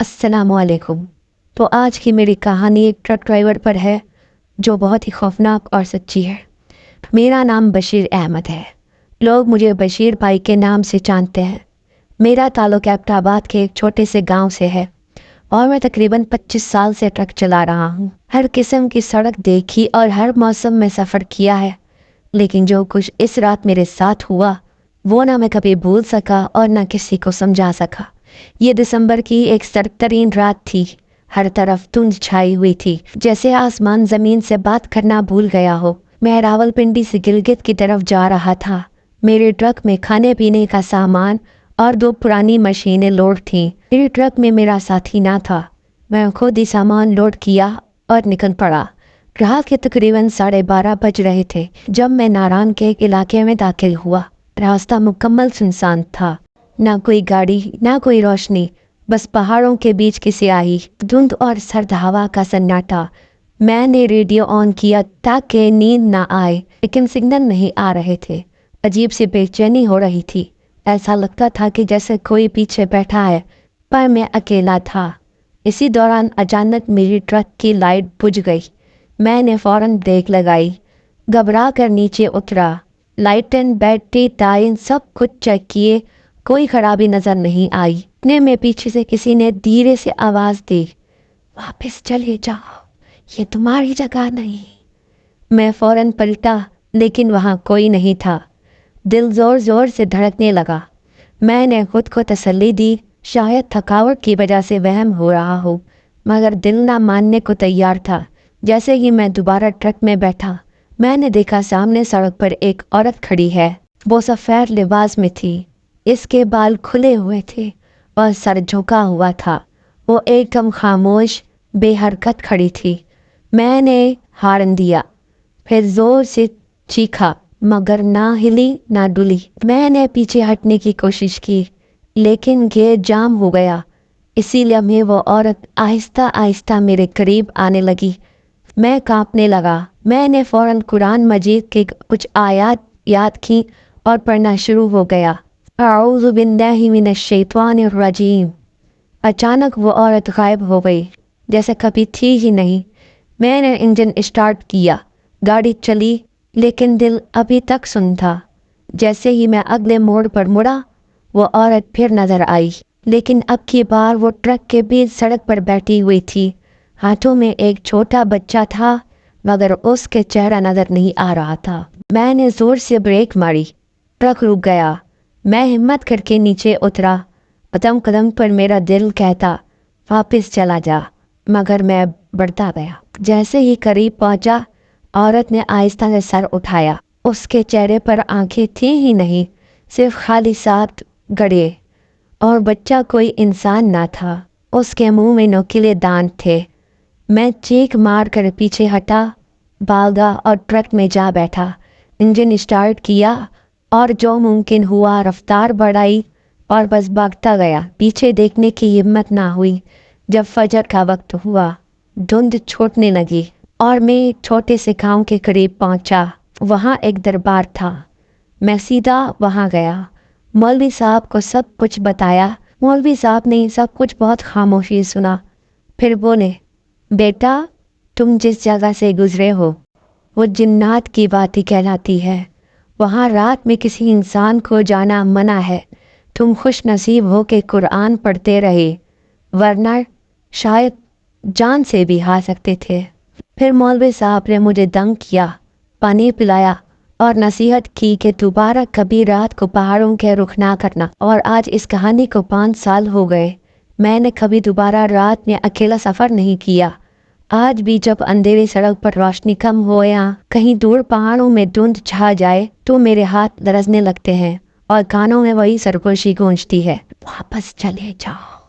अस्सलामुअलैकुम। तो आज की मेरी कहानी एक ट्रक ड्राइवर पर है जो बहुत ही खौफनाक और सच्ची है। मेरा नाम बशीर अहमद है। लोग मुझे बशीर भाई के नाम से जानते हैं। मेरा ताल्लुक एबटाबाद के एक छोटे से गांव से है और मैं तकरीबन 25 साल से ट्रक चला रहा हूँ। हर किस्म की सड़क देखी और हर मौसम में सफ़र किया है, लेकिन जो कुछ इस रात मेरे साथ हुआ वो ना मैं कभी भूल सका और ना किसी को समझा सका। ये दिसंबर की एक सर्द तरीन रात थी। हर तरफ धुंध छाई हुई थी, जैसे आसमान जमीन से बात करना भूल गया हो। मैं रावलपिंडी से गिलगित की तरफ जा रहा था। मेरे ट्रक में खाने पीने का सामान और 2 पुरानी मशीनें लोड थीं। मेरे ट्रक में मेरा साथी ना था। मैं खुद ही सामान लोड किया और निकल पड़ा। रात के तकरीबन 12:30 बज रहे थे जब मैं नारायण के एक इलाके में दाखिल हुआ। रास्ता मुकम्मल सुनसान था। ना कोई गाड़ी, ना कोई रोशनी, बस पहाड़ों के बीच की स्याही, धुंध और सर्द हवा का सन्नाटा। मैंने रेडियो ऑन किया ताकि नींद ना आए, लेकिन सिग्नल नहीं आ रहे थे। अजीब सी बेचैनी हो रही थी। ऐसा लगता था कि जैसे कोई पीछे बैठा है, पर मैं अकेला था। इसी दौरान अचानक मेरी ट्रक की लाइट बुझ गई। मैंने फौरन ब्रेक लगाई, घबरा कर नीचे उतरा। लाइटें, बैटरी, टायर सब कुछ चेक किए, कोई खराबी नजर नहीं आई। इतने में पीछे से किसी ने धीरे से आवाज दी, वापस चले जाओ, ये तुम्हारी जगह नहीं। मैं फौरन पलटा, लेकिन वहाँ कोई नहीं था। दिल जोर जोर से धड़कने लगा। मैंने खुद को तसल्ली दी, शायद थकावट की वजह से वहम हो रहा हो, मगर दिल ना मानने को तैयार था। जैसे ही मैं दोबारा ट्रक में बैठा, मैंने देखा सामने सड़क पर एक औरत खड़ी है। वो सफ़ेद लिबास में थी। इसके बाल खुले हुए थे और सर झुका हुआ था। वो एकदम खामोश, बेहरकत खड़ी थी। मैंने हॉर्न दिया, फिर जोर से चीखा, मगर ना हिली ना डुली। मैंने पीछे हटने की कोशिश की, लेकिन गेट जाम हो गया। इसीलिए मैं वो औरत आहिस्ता आहिस्ता मेरे करीब आने लगी। मैं कांपने लगा। मैंने फ़ौरन कुरान मजीद के कुछ आयत याद की और पढ़ना शुरू हो गया। अऊज़ु बिल्लाहि मिनश शैतानिर रजीम। अचानक वो औरत गायब हो गई, जैसे कभी थी ही नहीं। मैंने इंजन स्टार्ट किया, गाड़ी चली, लेकिन दिल अभी तक सुन था। जैसे ही मैं अगले मोड़ पर मुड़ा, वो औरत फिर नजर आई, लेकिन अब की बार वो ट्रक के बीच सड़क पर बैठी हुई थी। हाथों में एक छोटा बच्चा था, मगर उसके चेहरा नजर नहीं आ रहा था। मैंने जोर से ब्रेक मारी, ट्रक रुक गया। मैं हिम्मत करके नीचे उतरा। कदम कदम पर मेरा दिल कहता, वापस चला जा, मगर मैं बढ़ता गया। जैसे ही करीब पहुंचा, औरत ने आहिस्ता से सर उठाया। उसके चेहरे पर आंखें थी ही नहीं, सिर्फ खाली सात गड़े, और बच्चा कोई इंसान ना था। उसके मुंह में नुकीले दांत थे। मैं चीख मार कर पीछे हटा, भागा और ट्रक में जा बैठा। इंजन स्टार्ट किया और जो मुमकिन हुआ रफ्तार बढ़ाई और बस भागता गया। पीछे देखने की हिम्मत ना हुई। जब फजर का वक्त हुआ, धुंध छूटने लगी और मैं एक छोटे से गांव के करीब पहुंचा। वहाँ एक दरबार था। मैं सीधा वहाँ गया। मौलवी साहब को सब कुछ बताया। मौलवी साहब ने सब कुछ बहुत खामोशी सुना। फिर बोले, बेटा, तुम जिस जगह से गुजरे हो वो जिन्नात की वादी कहलाती है। वहाँ रात में किसी इंसान को जाना मना है। तुम खुश नसीब हो के कुरान पढ़ते रहे, वरना शायद जान से भी हार सकते थे। फिर मौलवी साहब ने मुझे दंग किया, पानी पिलाया और नसीहत की कि दोबारा कभी रात को पहाड़ों के रुख ना करना। और आज इस कहानी को 5 साल हो गए। मैंने कभी दोबारा रात में अकेला सफ़र नहीं किया। आज भी जब अंधेरी सड़क पर रोशनी कम हो या कहीं दूर पहाड़ों में धुंध छा जाए, तो मेरे हाथ लरजने लगते हैं और कानों में वही सरगोशी गूंजती है, वापस चले जाओ।